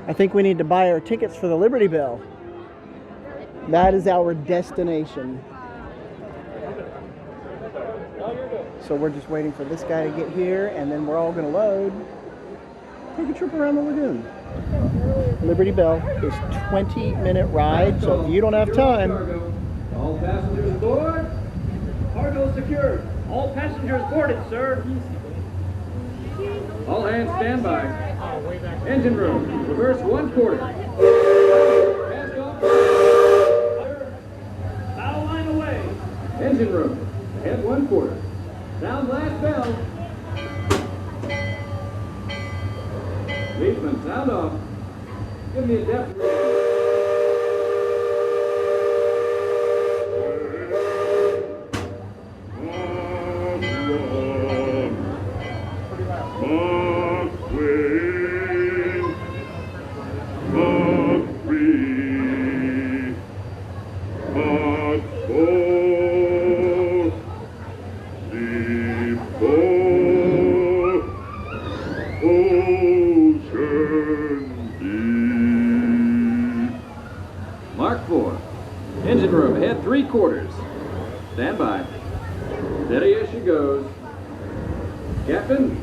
I think we need to buy our tickets for the Liberty Belle. That is our destination. So we're just waiting for this guy to get here, and then we're all going to load. Take a trip around the lagoon. Liberty Belle is 20-minute ride, so if you don't have time. All passengers aboard. Cargo secured. All passengers boarded, sir. All hands stand by. Engine room. Reverse 1/4. Cast off. Bow line away. Engine room. Head 1/4. Sound last bell. Leadsman, sound off. Give me a depth. Mark 4. Engine room, head 3/4. Stand by. Steady as she goes. Captain?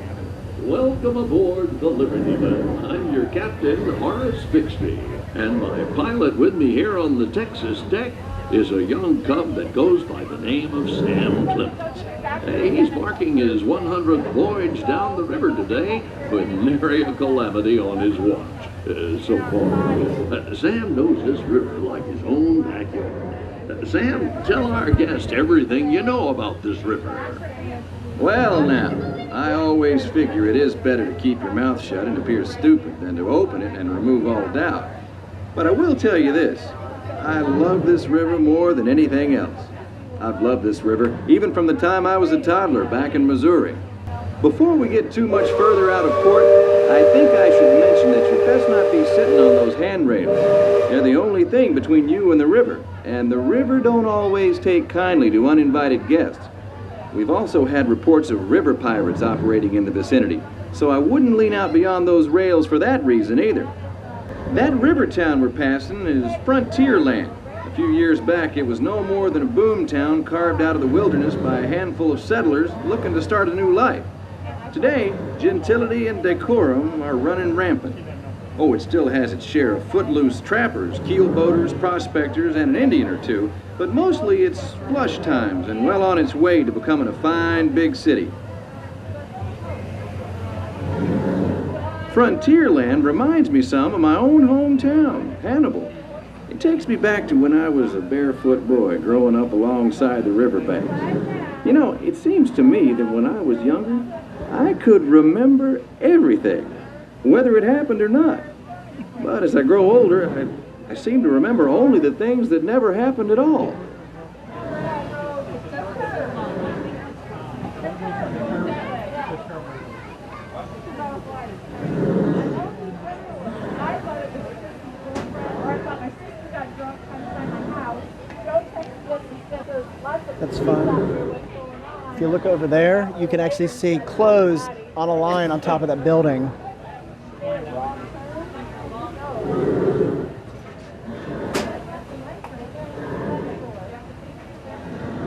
Welcome aboard the Liberty Belle. I'm your captain, Horace Bixby, and my pilot with me here on the Texas deck is a young cub that goes by the name of Sam Clemens. He's marking his 100th voyage down the river today with nary a calamity on his watch so far. Sam knows this river like his own backyard. Sam, tell our guest everything you know about this river. Well now, I always figure it is better to keep your mouth shut and appear stupid than to open it and remove all doubt. But I will tell you this, I love this river more than anything else. I've loved this river even from the time I was a toddler back in Missouri. Before we get too much further out of port, I think I should mention that you best not be sitting on those handrails. They're the only thing between you and the river don't always take kindly to uninvited guests. We've also had reports of river pirates operating in the vicinity, so I wouldn't lean out beyond those rails for that reason either. That river town we're passing is frontier land. A few years back, it was no more than a boom town carved out of the wilderness by a handful of settlers looking to start a new life. Today, gentility and decorum are running rampant. Oh, it still has its share of footloose trappers, keelboaters, prospectors, and an Indian or two, but mostly it's flush times and well on its way to becoming a fine big city. Frontierland reminds me some of my own hometown, Hannibal. It takes me back to when I was a barefoot boy growing up alongside the riverbanks. You know, it seems to me that when I was younger, I could remember everything, whether it happened or not. But as I grow older, I seem to remember only the things that never happened at all. That's fun. If you look over there, you can actually see clothes on a line on top of that building.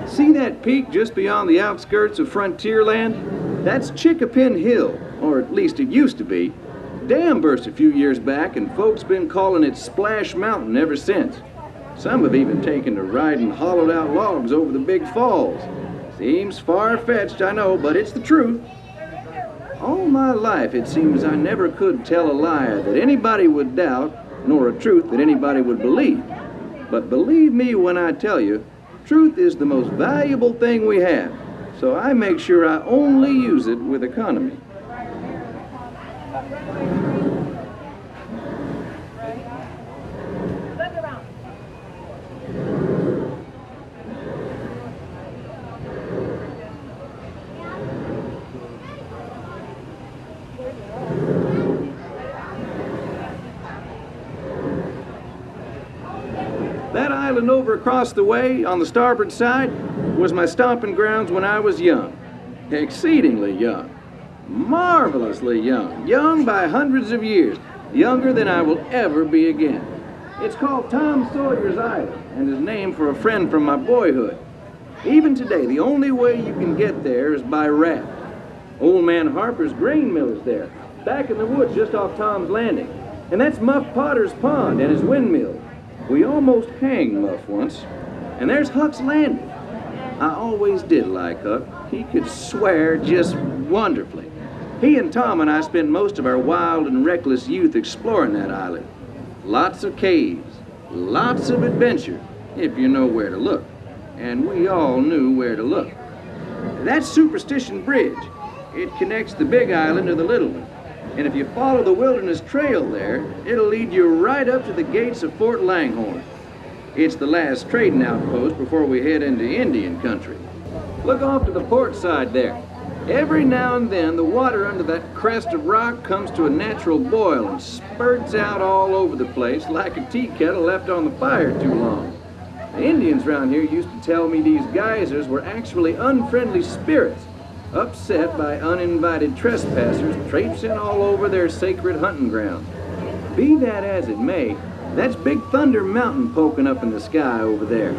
See that peak just beyond the outskirts of Frontierland? That's Chickapin Hill, or at least it used to be. Dam burst a few years back, and folks been calling it Splash Mountain ever since. Some have even taken to riding hollowed-out logs over the big falls. Seems far-fetched, I know, but it's the truth. All my life, it seems I never could tell a lie that anybody would doubt, nor a truth that anybody would believe. But believe me when I tell you, truth is the most valuable thing we have, so I make sure I only use it with economy. That island over across the way on the starboard side was my stomping grounds when I was young. Exceedingly young. Marvelously young. Young by hundreds of years. younger than I will ever be again. It's called Tom Sawyer's Island and is named for a friend from my boyhood. Even today, the only way you can get there is by raft. Old man Harper's grain mill is there, back in the woods just off Tom's Landing. And that's Muff Potter's pond and his windmill. We almost hanged Muff once. And there's Huck's Landing. I always did like Huck. He could swear just wonderfully. He and Tom and I spent most of our wild and reckless youth exploring that island. Lots of caves, lots of adventure, if you know where to look. And we all knew where to look. That's Superstition Bridge. It connects the big island to the little one. And if you follow the wilderness trail there, it'll lead you right up to the gates of Fort Langhorn. It's the last trading outpost before we head into Indian country. Look off to the port side there. Every now and then, the water under that crest of rock comes to a natural boil and spurts out all over the place like a tea kettle left on the fire too long. The Indians around here used to tell me these geysers were actually unfriendly spirits, upset by uninvited trespassers traipsing all over their sacred hunting ground. Be that as it may, that's Big Thunder Mountain poking up in the sky over there.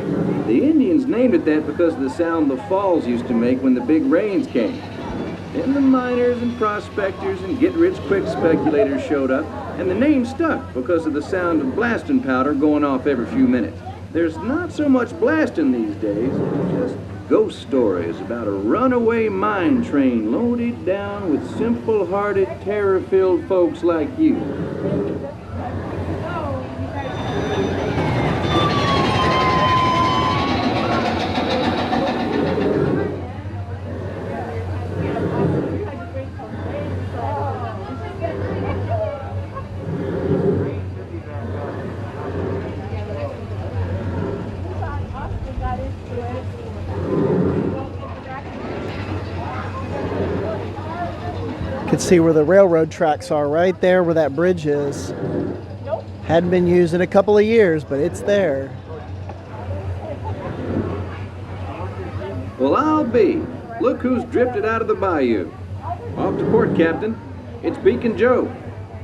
The Indians named it that because of the sound the falls used to make when the big rains came. Then the miners and prospectors and get-rich-quick speculators showed up, and the name stuck because of the sound of blasting powder going off every few minutes. There's not so much blasting these days, just ghost stories about a runaway mine train loaded down with simple-hearted, terror-filled folks like you. Could see where the railroad tracks are right there where that bridge is. Hadn't been used in a couple of years, but it's there. Well, I'll be. Look who's drifted out of the bayou. Off to port, Captain. It's Beacon Joe.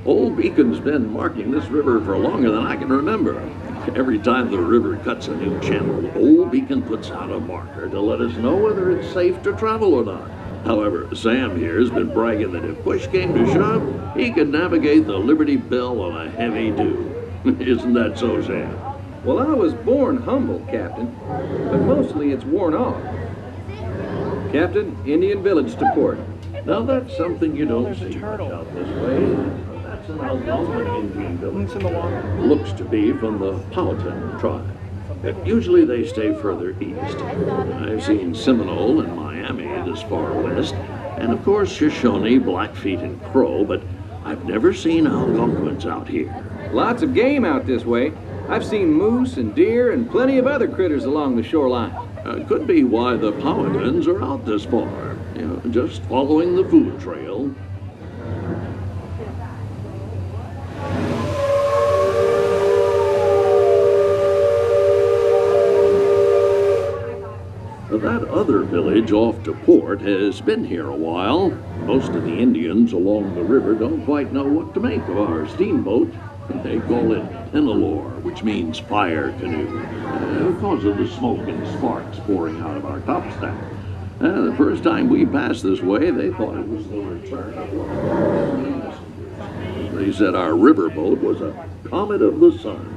Old Beacon's been marking this river for longer than I can remember. Every time the river cuts a new channel, Old Beacon puts out a marker to let us know whether it's safe to travel or not. However, Sam here has been bragging that if push came to shove, he could navigate the Liberty Belle on a heavy dew. Isn't that so, Sam? Well, I was born humble, Captain, but mostly it's worn off. Captain, Indian Village to port. Now that's something you don't There's a see much turtle. out this way. That's an Algonquin Indian village. It's in the water. Looks to be from the Politon tribe. Usually they stay further east. I've seen Seminole and Miami this far west, and of course Shoshone, Blackfeet, and Crow, but I've never seen Algonquins out here. Lots of game out this way. I've seen moose and deer and plenty of other critters along the shoreline. Could be why the Powhatans are out this far. You know, just following the food trail. That other village off to port has been here a while. Most of the Indians along the river don't quite know what to make of our steamboat. They call it Penelore, which means fire canoe, because of the smoke and sparks pouring out of our topstack. The first time we passed this way, they thought it was the return of one of our messengers. They said our riverboat was a comet of the sun.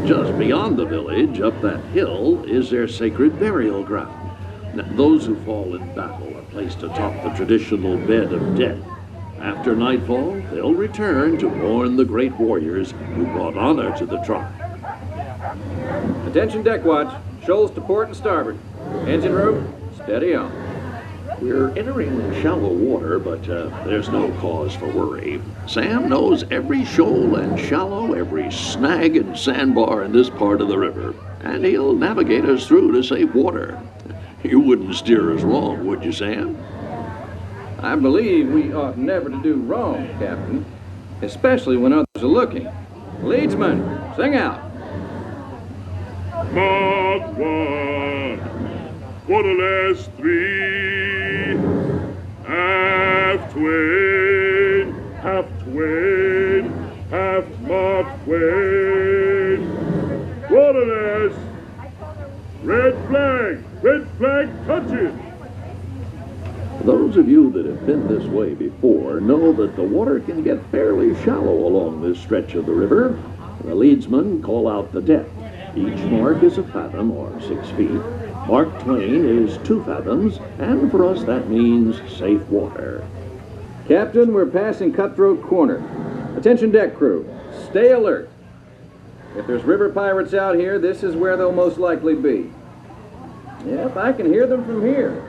Just beyond the village, up that hill, is their sacred burial ground. Now, those who fall in battle are placed atop the traditional bed of death. After nightfall, they'll return to mourn the great warriors who brought honor to the tribe. Attention deck watch. Shoals to port and starboard. Engine room, steady on. We're entering shallow water, but there's no cause for worry. Sam knows every shoal and shallow, every snag and sandbar in this part of the river, and he'll navigate us through to safe water. You wouldn't steer us wrong, would you, Sam? I believe we ought never to do wrong, Captain, especially when others are looking. Leadsman, sing out. Mark 1, for the last 3, half Twain. Those of you that have been this way before know that the water can get fairly shallow along this stretch of the river. The leadsmen call out the depth. Each mark is a fathom, or 6 feet. Mark Twain is 2 fathoms, and for us that means safe water. Captain, we're passing Cutthroat Corner. Attention deck crew, stay alert. If there's river pirates out here, this is where they'll most likely be. Yep, I can hear them from here.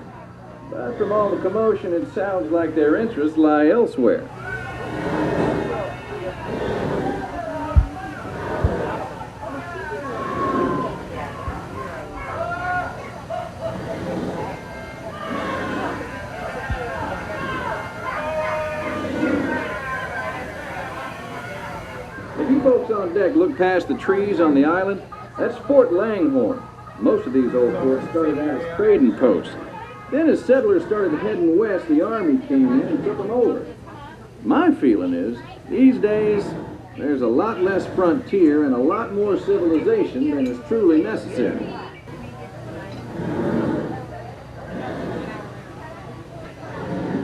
But from all the commotion, it sounds like their interests lie elsewhere. If you folks on deck look past the trees on the island, that's Fort Langhorn. Most of these old forts started out as trading posts. Then as settlers started heading west, the army came in and took them over. My feeling is, these days, there's a lot less frontier and a lot more civilization than is truly necessary.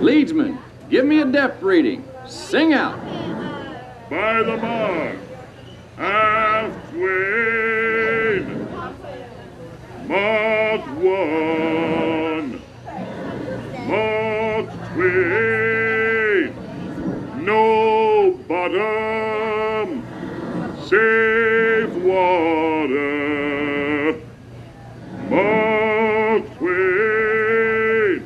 Leadsman, give me a depth reading. Sing out. By the mark, aft Twain. Mark 1. Mark Twain. No bottom. Safe water. Mark Twain.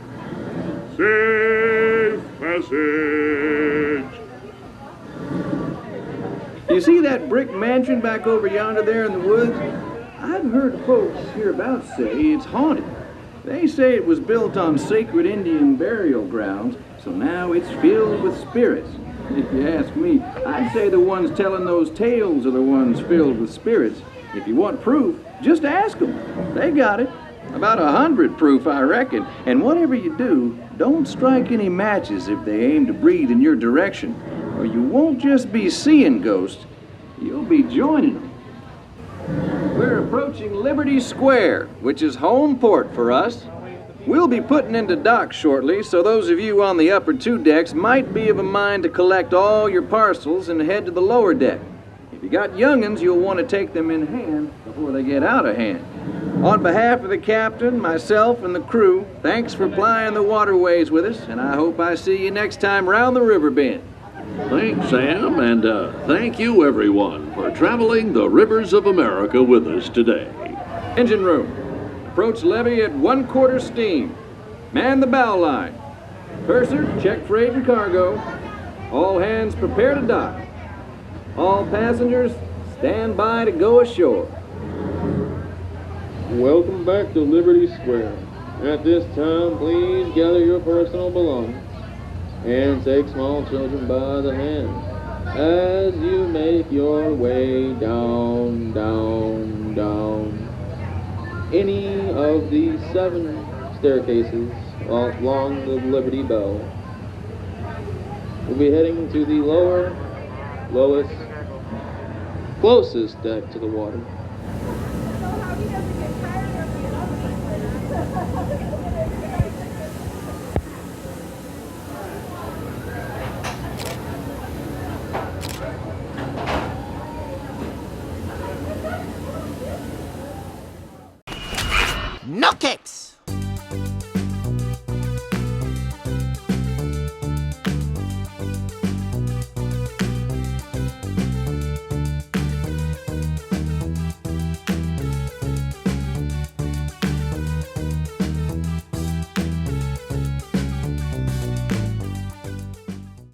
Safe passage. You see that brick mansion back over yonder there in the woods? I've heard folks hereabouts say it's haunted. They say it was built on sacred Indian burial grounds, so now it's filled with spirits. If you ask me, I'd say the ones telling those tales are the ones filled with spirits. If you want proof, just ask them. They got it. About 100 proof, I reckon. And whatever you do, don't strike any matches if they aim to breathe in your direction, or you won't just be seeing ghosts, you'll be joining them. We're approaching Liberty Square, which is home port for us. We'll be putting into dock shortly, so those of you on the upper 2 decks might be of a mind to collect all your parcels and head to the lower deck. If you got young'uns, you'll want to take them in hand before they get out of hand. On behalf of the captain, myself, and the crew, thanks for plying the waterways with us, and I hope I see you next time round the river bend. Thanks, Sam, and thank you, everyone, for traveling the rivers of America with us today. Engine room. Approach levee at 1/4 steam. Man the bow line. Purser, check freight and cargo. All hands prepare to dock. All passengers, stand by to go ashore. Welcome back to Liberty Square. At this time, please gather your personal belongings and take small children by the hand as you make your way down, down, down any of the 7 staircases along the Liberty Belle. We'll be heading to the lowest, closest deck to the water. No kicks!